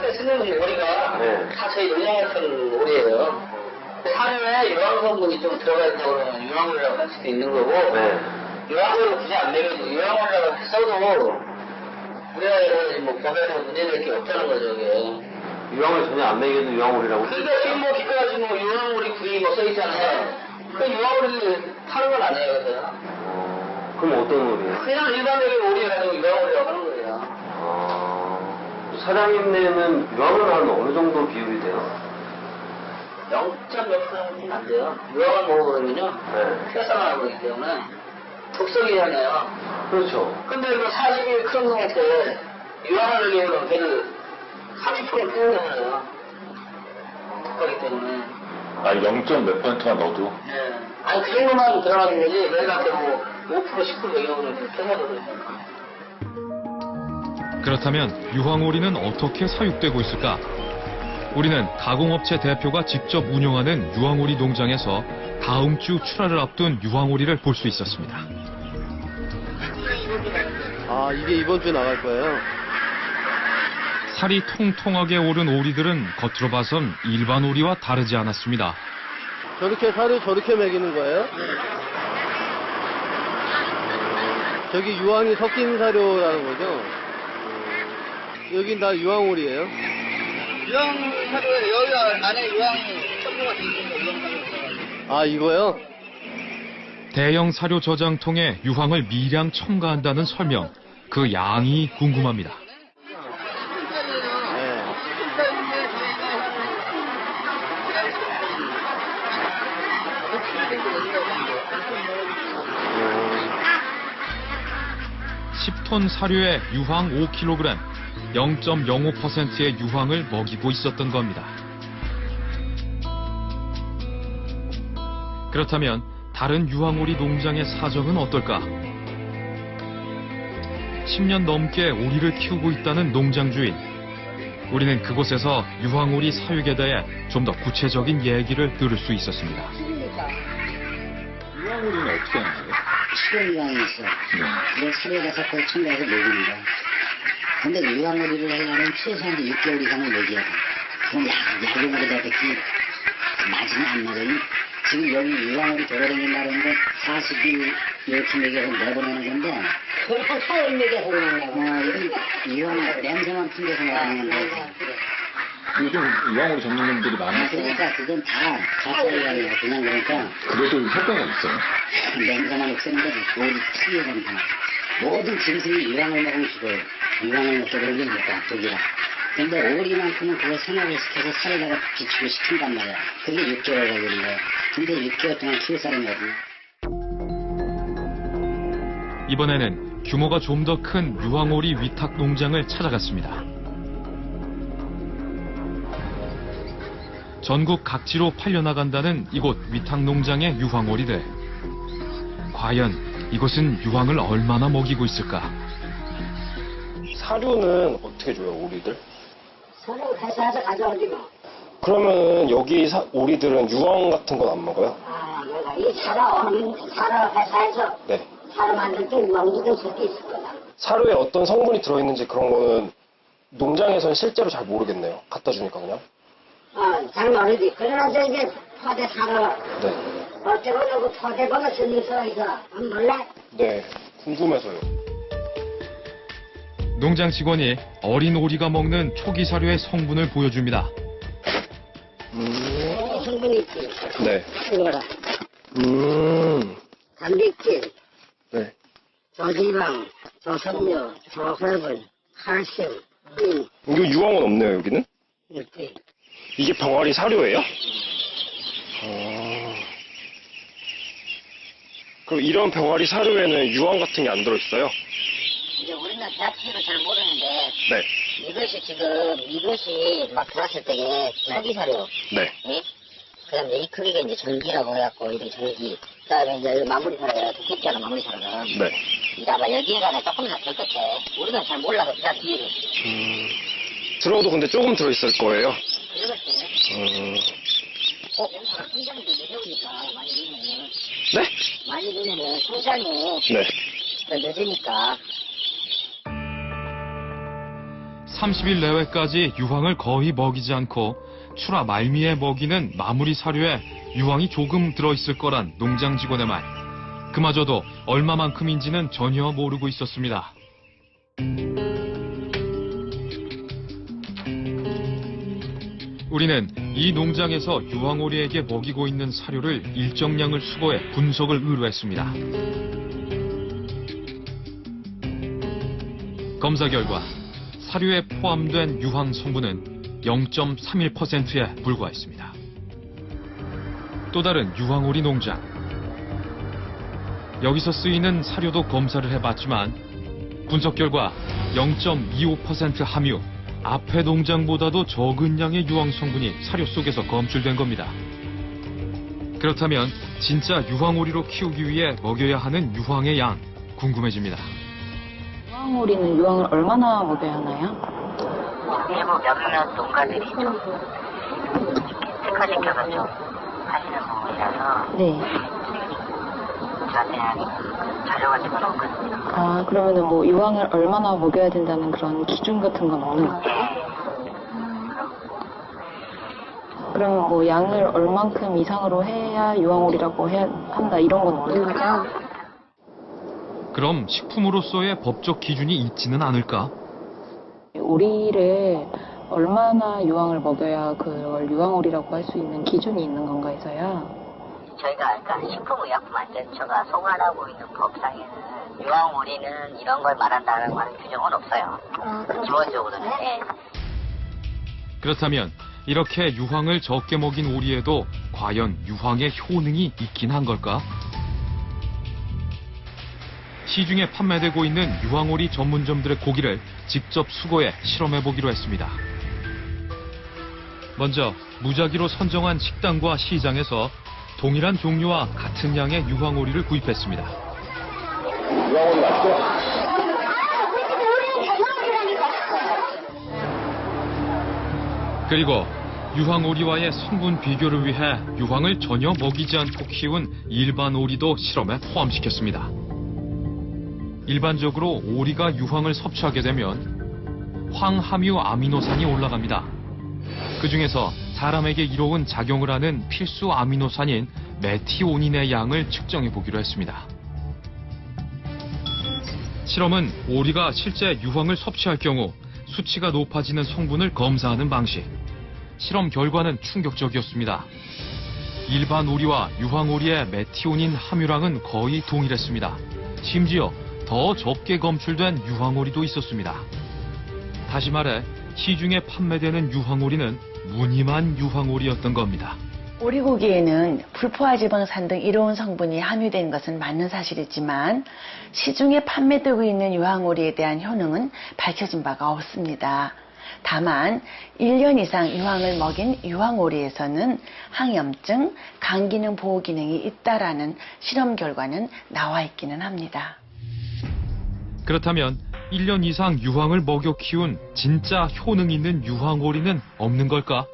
사료에 쓰는 오리가 네. 다 저희 농장 같은 오리예요. 사료에 유황 성분이 좀 들어가 있다고 그러면 유황오리라고 할 수도 있는 거고, 네. 유황오리를 굳이 안 내려도 유황오리라고 써도 우리나라에서 뭐 법에서 문제될 게 없다는 거죠, 이게. 유황을 전혀 안 먹여도 유황오리라고. 그러니까 지금 뭐 비까지 뭐 유황오리 구이 뭐 써있잖아요. 그 유황오리를 파는 건 아니에요, 그래서. 그럼 어떤 오리예요? 그냥 일반적인 오리에 가지고 유황오리라고 하는 거예요. 사장님네는 유황을 하면 어느 정도 비율이 돼요? 0.몇%는 안 돼요. 유황을 먹어보면요. 네. 폐사가 그렇기 때문에 독성이잖아요. 그렇죠. 근데 그 40일 큰 놈한테 유황을 넣으면 걔를 30% 뿌는 거예요. 독하기 때문에. 아, 0.몇 %만 넣어도? 네. 아니, 그 정도만 들어가는 거지, 내가 뭐 5%, 10% 먹여보면 폐사도 그러니까. 그렇다면 유황오리는 어떻게 사육되고 있을까? 우리는 가공업체 대표가 직접 운영하는 유황오리 농장에서 다음 주 출하를 앞둔 유황오리를 볼 수 있었습니다. 아, 이게 이번 주에 나갈 거예요? 살이 통통하게 오른 오리들은 겉으로 봐선 일반 오리와 다르지 않았습니다. 저렇게 살을 저렇게 먹이는 거예요? 저기 유황이 섞인 사료라는 거죠? 여긴 다 유황오리예요? 유황 사료에 여기가 안에 유황이 첨부가 되어 있는 유황 사료. 아, 이거요? 대형 사료 저장통에 유황을 미량 첨가한다는 설명, 그 양이 궁금합니다. 네. 10톤 사료에 유황 5kg, 0.05%의 유황을 먹이고 있었던 겁니다. 그렇다면 다른 유황오리 농장의 사정은 어떨까? 10년 넘게 오리를 키우고 있다는 농장 주인. 우리는 그곳에서 유황오리 사육에 대해 좀 더 구체적인 얘기를 들을 수 있었습니다. 유황오리는 어떻게 하는 거예요? 식용 유황이 있어. 그걸 사료에다 섞어 첨가해서 먹이는 거야. 근데 유황오리를 하려면 최소한 6개월 이상을 먹여야 돼. 그럼 약용으로다 뱉기 맞으면 안 맞아요. 지금 여기 유황오리 돌아다닌다는 건 40일 이렇게 먹여서 내보내는 건데 그렇게 사흘 먹여서 그냥 이건 유황 냄새만 풍겨서 먹는 거야. 요즘 유황오리 전문점들이 많아서 그러니까 그건 다 가짜유황이야. 그냥 그러니까 그래도 효과가 있어요. 냄새만 없애는 거지. 오리 특유의 다. 모든 짐승이 유황을 먹으면 죽어요. 유황을 먹게 되니까 독이라. 근데 오리만큼은 그걸 생각을 시켜서 살에다가 비축을 시킨단 말이야. 그게 6개월 걸리는 거야. 근데 6개월 동안 키울 사람이 어디냐? 이번에는 규모가 좀 더 큰 유황오리 위탁 농장을 찾아갔습니다. 전국 각지로 팔려나간다는 이곳 위탁 농장의 유황오리들. 과연 이곳은 유황을 얼마나 먹이고 있을까? 사료는 어떻게 줘요, 오리들? 서로 회사에서 가져오지 뭐. 그러면 여기 오리들은 유황 같은 건 안 먹어요? 아, 내가 이 사료 회사에서 네. 사료 만들 때 유황도 섞여 있을 거다. 사료에 어떤 성분이 들어있는지 그런 거는 농장에서는 실제로 잘 모르겠네요. 갖다 주니까 그냥. 잘 모르지. 그러나 이제 포대 사료. 네. 어쩌고 그 포대 번호 쓰면서 이거 안 몰래? 네. 궁금해서요. 농장 직원이 어린 오리가 먹는 초기 사료의 성분을 보여줍니다. 성분이 있지. 네. 이거라. 단백질, 네. 저지방, 저섬유, 저혈분, 칼슘, 이거 유황은 없네요, 여기는? 이렇게. 이게 병아리 사료예요? 그럼 이런 병아리 사료에는 유황 같은 게 안 들어있어요? 이제 우리는 대학교를 잘 모르는데 네. 이것이 막 들어왔을 때에 초기 사료. 네. 예? 그 다음에 이 크기가 이제 전기라고 해갖고, 이런 전기. 그 다음에 이제 마무리 사료가 두껍잖아, 마무리 사료는. 네. 이제 아마 여기에가 조금 더 들겠대. 우리는 잘 몰라서 그냥 뒤에. 들어도 근데 조금 들어있을 거예요? 그렇지. 성장도 늦으니까, 많이 넣으면. 네? 많이 넣으면 성장이 네. 늦으니까. 30일 내외까지 유황을 거의 먹이지 않고 출하 말미에 먹이는 마무리 사료에 유황이 조금 들어있을 거란 농장 직원의 말. 그마저도 얼마만큼인지는 전혀 모르고 있었습니다. 우리는 이 농장에서 유황오리에게 먹이고 있는 사료를 일정량을 수거해 분석을 의뢰했습니다. 검사 결과 사료에 포함된 유황 성분은 0.31%에 불과했습니다. 또 다른 유황오리 농장. 여기서 쓰이는 사료도 검사를 해봤지만 분석 결과 0.25% 함유, 앞의 농장보다도 적은 양의 유황 성분이 사료 속에서 검출된 겁니다. 그렇다면 진짜 유황오리로 키우기 위해 먹여야 하는 유황의 양 궁금해집니다. 유황오리는 유황을 얼마나 먹여야 하나요? 일부 몇몇 농가들이 좀 특화시켜서 좀 하시는 부분이라서 네. 자세한 자료가 지금 없거든요. 아, 그러면은 뭐 유황을 얼마나 먹여야 된다는 그런 기준 같은 건 없는 거예요? 그러면 뭐 양을 얼만큼 이상으로 해야 유황오리라고 해야 한다 이런 건 없는 거죠? 그럼 식품으로서의 법적 기준이 있지는 않을까? 오리를 얼마나 유황을 먹여야 그걸 유황오리라고 할 수 있는 기준이 있는 건가 해서요. 저희가 그러니까 식품의약품안전처가 소관하고 있는 법상에는 유황오리는 이런 걸 말한다는 규정은 없어요. 기본적으로는. 네. 그렇다면 이렇게 유황을 적게 먹인 오리에도 과연 유황의 효능이 있긴 한 걸까? 시중에 판매되고 있는 유황오리 전문점들의 고기를 직접 수거해 실험해보기로 했습니다. 먼저 무작위로 선정한 식당과 시장에서 동일한 종류와 같은 양의 유황오리를 구입했습니다. 유황오리 맞죠? 그리고 유황오리와의 성분 비교를 위해 유황을 전혀 먹이지 않고 키운 일반 오리도 실험에 포함시켰습니다. 일반적으로 오리가 유황을 섭취하게 되면 황함유 아미노산이 올라갑니다. 그 중에서 사람에게 이로운 작용을 하는 필수 아미노산인 메티오닌의 양을 측정해 보기로 했습니다. 실험은 오리가 실제 유황을 섭취할 경우 수치가 높아지는 성분을 검사하는 방식. 실험 결과는 충격적이었습니다. 일반 오리와 유황오리의 메티오닌 함유량은 거의 동일했습니다. 심지어 더 적게 검출된 유황오리도 있었습니다. 다시 말해 시중에 판매되는 유황오리는 무늬만 유황오리였던 겁니다. 오리고기에는 불포화 지방산 등 이로운 성분이 함유된 것은 맞는 사실이지만 시중에 판매되고 있는 유황오리에 대한 효능은 밝혀진 바가 없습니다. 다만 1년 이상 유황을 먹인 유황오리에서는 항염증, 간기능 보호 기능이 있다라는 실험 결과는 나와 있기는 합니다. 그렇다면 1년 이상 유황을 먹여 키운 진짜 효능 있는 유황오리는 없는 걸까?